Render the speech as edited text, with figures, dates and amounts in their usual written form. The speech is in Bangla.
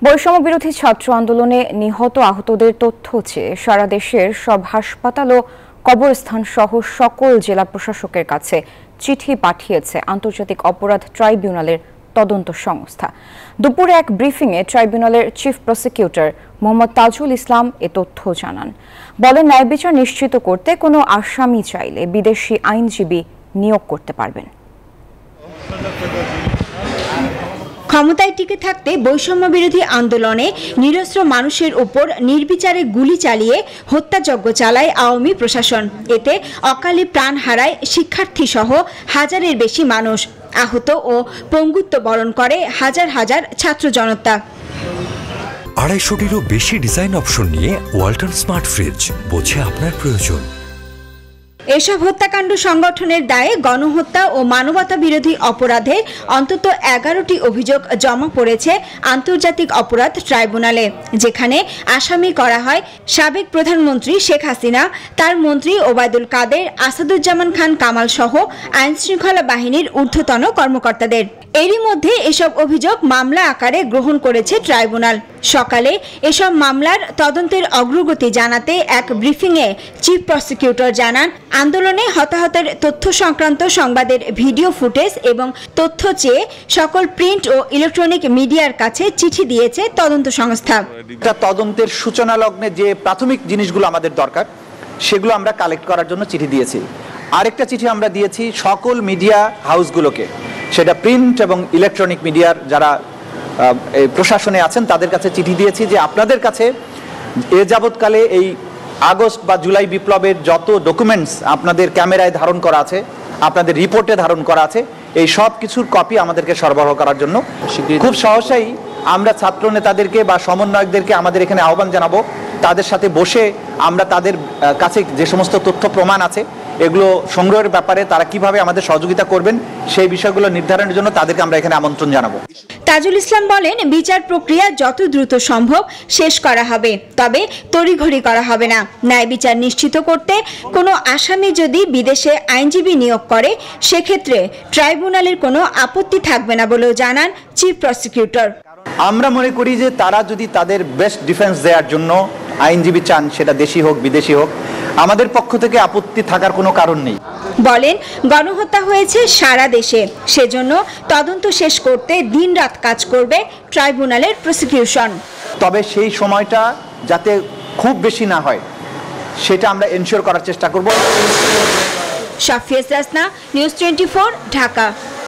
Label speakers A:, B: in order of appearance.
A: বৈষম্য বিরোধী ছাত্র আন্দোলনে নিহত আহতদের তথ্য চেয়ে সারা দেশের সব হাসপাতাল ও কবরস্থান সহ সকল জেলা প্রশাসকের কাছে চিঠি পাঠিয়েছে আন্তর্জাতিক অপরাধ ট্রাইব্যুনালের তদন্ত সংস্থা। দুপুরে এক ব্রিফিংয়ে ট্রাইব্যুনালের চিফ প্রসিকিউটর মোহাম্মদ তাজুল ইসলাম এ তথ্য জানান। বলেন, ন্যায় বিচার নিশ্চিত করতে কোনো আসামি চাইলে বিদেশি আইনজীবী নিয়োগ করতে পারবেন।
B: ক্ষমতায় টিকে থাকতে বৈষম্য বিরোধী আন্দোলনে নিরস্ত্র মানুষের উপর নির্বিচারে গুলি চালিয়ে হত্যাযজ্ঞ চালায় আওয়ামী প্রশাসন। এতে অকালে প্রাণ হারায় শিক্ষার্থী সহ হাজারের বেশি মানুষ। আহত ও পঙ্গুত্ব বরণ করে হাজার হাজার ছাত্র জনতা।
C: 250-টিরও বেশি ডিজাইন অপশন নিয়ে ওয়ালটন স্মার্ট ফ্রিজ, বোঝে আপনার প্রয়োজন।
B: এসব হত্যাকাণ্ড সংগঠনের দায়ে গণহত্যা ও মানবতা বিরোধী অপরাধে অন্তত 11টি অভিযোগ জমা পড়েছে আন্তর্জাতিক অপরাধ ট্রাইব্যুনালে, যেখানে আসামি করা হয় সাবেক প্রধানমন্ত্রী শেখ হাসিনা, তার মন্ত্রী ওবায়দুল কাদের, আসাদুজ্জামান খান কামাল সহ আইনশৃঙ্খলা বাহিনীর ঊর্ধ্বতন কর্মকর্তাদের। এরই মধ্যে এসব অভিযোগ মামলা আকারে গ্রহণ করেছে ট্রাইব্যুনাল। সকালে এসব মামলার তদন্তের অগ্রগতি জানাতে এক ব্রিফিংয়ে চিফ প্রসিকিউটর জানান, আন্দোলনে হতাহতের তথ্য সংক্রান্ত সংবাদের ভিডিও ফুটেজ এবং তথ্য চেয়ে সকল প্রিন্ট ও ইলেকট্রনিক মিডিয়ার কাছে চিঠি দিয়েছে তদন্ত সংস্থা।
D: তদন্তের সূচনা লগ্নে যে প্রাথমিক জিনিসগুলো আমাদের দরকার সেগুলো আমরা কালেক্ট করার জন্য চিঠি দিয়েছি। আরেকটা চিঠি আমরা দিয়েছি সকল মিডিয়া হাউসগুলোকে, সেটা প্রিন্ট এবং ইলেকট্রনিক মিডিয়ার যারা প্রশাসনে আছেন তাদের কাছে চিঠি দিয়েছি যে আপনাদের কাছে এ যাবৎকালে এই আগস্ট বা জুলাই বিপ্লবের যত ডকুমেন্টস আপনাদের ক্যামেরায় ধারণ করা আছে, আপনাদের রিপোর্টে ধারণ করা আছে, এই সব কিছুর কপি আমাদেরকে সরবরাহ করার জন্য খুব সহসাই আমরা ছাত্র নেতাদেরকে বা সমন্বয়কদেরকে আমাদের এখানে আহ্বান জানাবো। তাদের সাথে বসে আমরা তাদের কাছে যে সমস্ত তথ্য প্রমাণ আছে এগুলো সংগ্রহের ব্যাপারে তারা কিভাবে আমাদের সহযোগিতা করবেন সেই বিষয়গুলো নির্ধারণের জন্য তাদেরকে আমরা এখানে আমন্ত্রণ জানাবো।
B: তাজুল ইসলাম বলেন, বিচার প্রক্রিয়া যত দ্রুত সম্ভব শেষ করা হবে, তবে তড়িঘড়ি করা হবে না। ন্যায় বিচার নিশ্চিত করতে কোনো আসামি যদি বিদেশে আইনজীবী নিয়োগ করে সেক্ষেত্রে ট্রাইব্যুনালের কোনো আপত্তি থাকবে না বলেও জানান চিফ প্রসিকিউটর।
D: আমরা মনে করি যে তারা যদি তাদের বেস্ট ডিফেন্স দেওয়ার জন্য আইনজীবী চান, সেটা দেশি হোক বিদেশি হোক, আমাদের পক্ষ থেকে আপত্তি থাকার কোনো কারণ নেই।
B: বলেন, গণহত্যা হয়েছে সারা দেশে, সেজন্য তদন্ত শেষ করতে দিনরাত কাজ করবে ট্রাইব্যুনালের প্রসিকিউশন।
D: তবে সেই সময়টা যাতে খুব বেশি না হয় সেটা আমরা এনশিওর করার চেষ্টা করব।
B: শাফিয়া রাসনা, নিউজ 24, ঢাকা।